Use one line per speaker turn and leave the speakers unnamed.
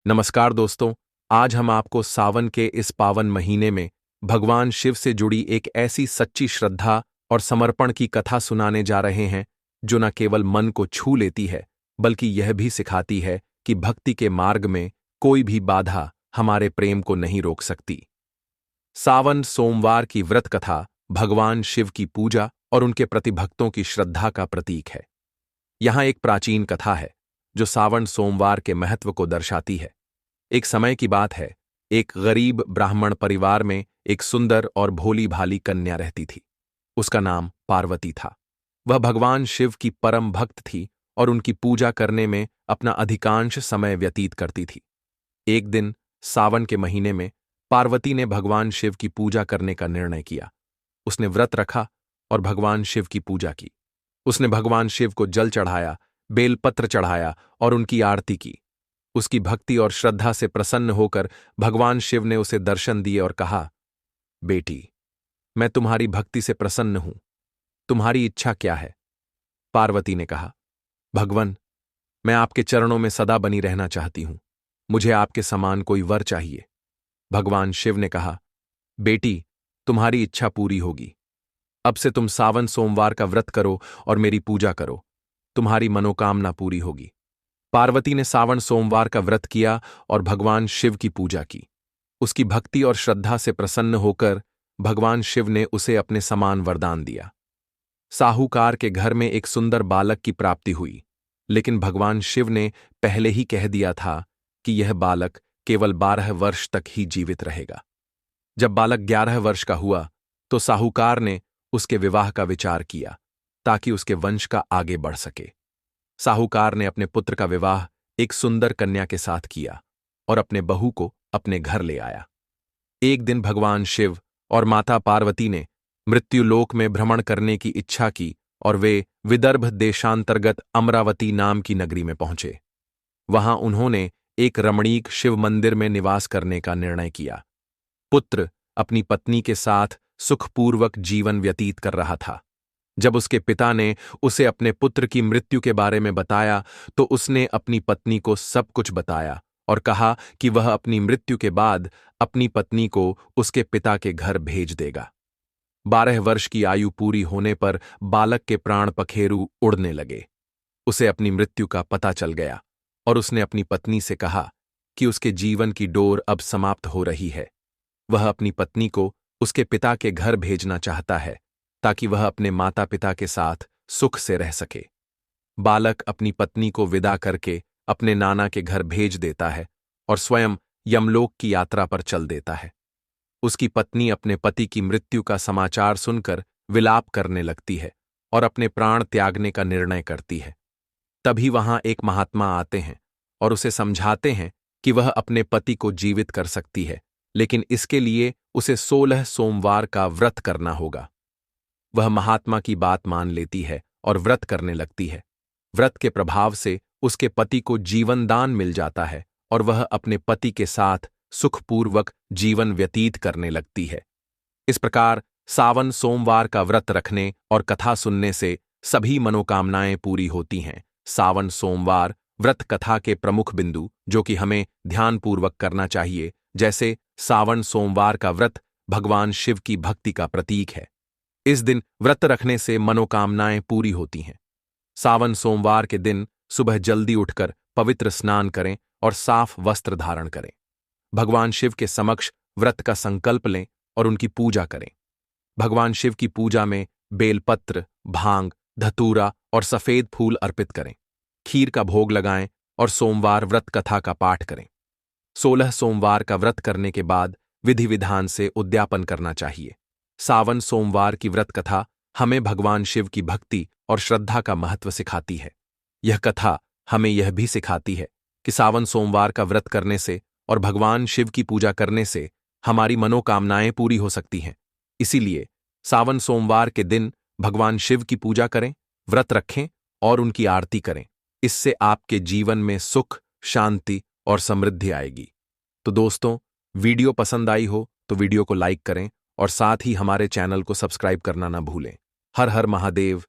नमस्कार दोस्तों। आज हम आपको सावन के इस पावन महीने में भगवान शिव से जुड़ी एक ऐसी सच्ची श्रद्धा और समर्पण की कथा सुनाने जा रहे हैं जो न केवल मन को छू लेती है बल्कि यह भी सिखाती है कि भक्ति के मार्ग में कोई भी बाधा हमारे प्रेम को नहीं रोक सकती। सावन सोमवार की व्रत कथा भगवान शिव की पूजा और उनके प्रति भक्तों की श्रद्धा का प्रतीक है। यहाँ एक प्राचीन कथा है जो सावन सोमवार के महत्व को दर्शाती है। एक समय की बात है, एक गरीब ब्राह्मण परिवार में एक सुंदर और भोली भाली कन्या रहती थी। उसका नाम पार्वती था। वह भगवान शिव की परम भक्त थी और उनकी पूजा करने में अपना अधिकांश समय व्यतीत करती थी। एक दिन सावन के महीने में पार्वती ने भगवान शिव की पूजा करने का निर्णय किया। उसने व्रत रखा और भगवान शिव की पूजा की। उसने भगवान शिव को जल चढ़ाया, बेलपत्र चढ़ाया और उनकी आरती की। उसकी भक्ति और श्रद्धा से प्रसन्न होकर भगवान शिव ने उसे दर्शन दिए और कहा, बेटी, मैं तुम्हारी भक्ति से प्रसन्न हूं। तुम्हारी इच्छा क्या है? पार्वती ने कहा, भगवान, मैं आपके चरणों में सदा बनी रहना चाहती हूं। मुझे आपके समान कोई वर चाहिए। भगवान शिव ने कहा, बेटी, तुम्हारी इच्छा पूरी होगी। अब से तुम सावन सोमवार का व्रत करो और मेरी पूजा करो। तुम्हारी मनोकामना पूरी होगी। पार्वती ने सावन सोमवार का व्रत किया और भगवान शिव की पूजा की। उसकी भक्ति और श्रद्धा से प्रसन्न होकर भगवान शिव ने उसे अपने समान वरदान दिया। साहूकार के घर में एक सुंदर बालक की प्राप्ति हुई, लेकिन भगवान शिव ने पहले ही कह दिया था कि यह बालक केवल 12 वर्ष तक ही जीवित रहेगा। जब बालक 11 वर्ष का हुआ तो साहूकार ने उसके विवाह का विचार किया ताकि उसके वंश का आगे बढ़ सके। साहूकार ने अपने पुत्र का विवाह एक सुंदर कन्या के साथ किया और अपने बहू को अपने घर ले आया। एक दिन भगवान शिव और माता पार्वती ने मृत्युलोक में भ्रमण करने की इच्छा की और वे विदर्भ देशांतर्गत अमरावती नाम की नगरी में पहुंचे। वहां उन्होंने एक रमणीक शिव मंदिर में निवास करने का निर्णय किया। पुत्र अपनी पत्नी के साथ सुखपूर्वक जीवन व्यतीत कर रहा था। जब उसके पिता ने उसे अपने पुत्र की मृत्यु के बारे में बताया तो उसने अपनी पत्नी को सब कुछ बताया और कहा कि वह अपनी मृत्यु के बाद अपनी पत्नी को उसके पिता के घर भेज देगा। 12 वर्ष की आयु पूरी होने पर बालक के प्राण पखेरु उड़ने लगे। उसे अपनी मृत्यु का पता चल गया और उसने अपनी पत्नी से कहा कि उसके जीवन की डोर अब समाप्त हो रही है। वह अपनी पत्नी को उसके पिता के घर भेजना चाहता है ताकि वह अपने माता पिता के साथ सुख से रह सके। बालक अपनी पत्नी को विदा करके अपने नाना के घर भेज देता है और स्वयं यमलोक की यात्रा पर चल देता है। उसकी पत्नी अपने पति की मृत्यु का समाचार सुनकर विलाप करने लगती है और अपने प्राण त्यागने का निर्णय करती है। तभी वहां एक महात्मा आते हैं और उसे समझाते हैं कि वह अपने पति को जीवित कर सकती है, लेकिन इसके लिए उसे 16 सोमवार का व्रत करना होगा। वह महात्मा की बात मान लेती है और व्रत करने लगती है। व्रत के प्रभाव से उसके पति को जीवन दान मिल जाता है और वह अपने पति के साथ सुखपूर्वक जीवन व्यतीत करने लगती है। इस प्रकार सावन सोमवार का व्रत रखने और कथा सुनने से सभी मनोकामनाएं पूरी होती हैं। सावन सोमवार व्रत कथा के प्रमुख बिंदु जो कि हमें ध्यानपूर्वक करना चाहिए, जैसे सावन सोमवार का व्रत भगवान शिव की भक्ति का प्रतीक है। इस दिन व्रत रखने से मनोकामनाएं पूरी होती हैं। सावन सोमवार के दिन सुबह जल्दी उठकर पवित्र स्नान करें और साफ वस्त्र धारण करें। भगवान शिव के समक्ष व्रत का संकल्प लें और उनकी पूजा करें। भगवान शिव की पूजा में बेलपत्र, भांग, धतूरा और सफेद फूल अर्पित करें। खीर का भोग लगाएं और सोमवार व्रत कथा का पाठ करें। 16 सोमवार का व्रत करने के बाद विधि विधान से उद्यापन करना चाहिए। सावन सोमवार की व्रत कथा हमें भगवान शिव की भक्ति और श्रद्धा का महत्व सिखाती है। यह कथा हमें यह भी सिखाती है कि सावन सोमवार का व्रत करने से और भगवान शिव की पूजा करने से हमारी मनोकामनाएं पूरी हो सकती हैं। इसीलिए सावन सोमवार के दिन भगवान शिव की पूजा करें, व्रत रखें और उनकी आरती करें। इससे आपके जीवन में सुख, शांति और समृद्धि आएगी। तो दोस्तों, वीडियो पसंद आई हो तो वीडियो को लाइक करें और साथ ही हमारे चैनल को सब्सक्राइब करना ना भूलें। हर हर महादेव।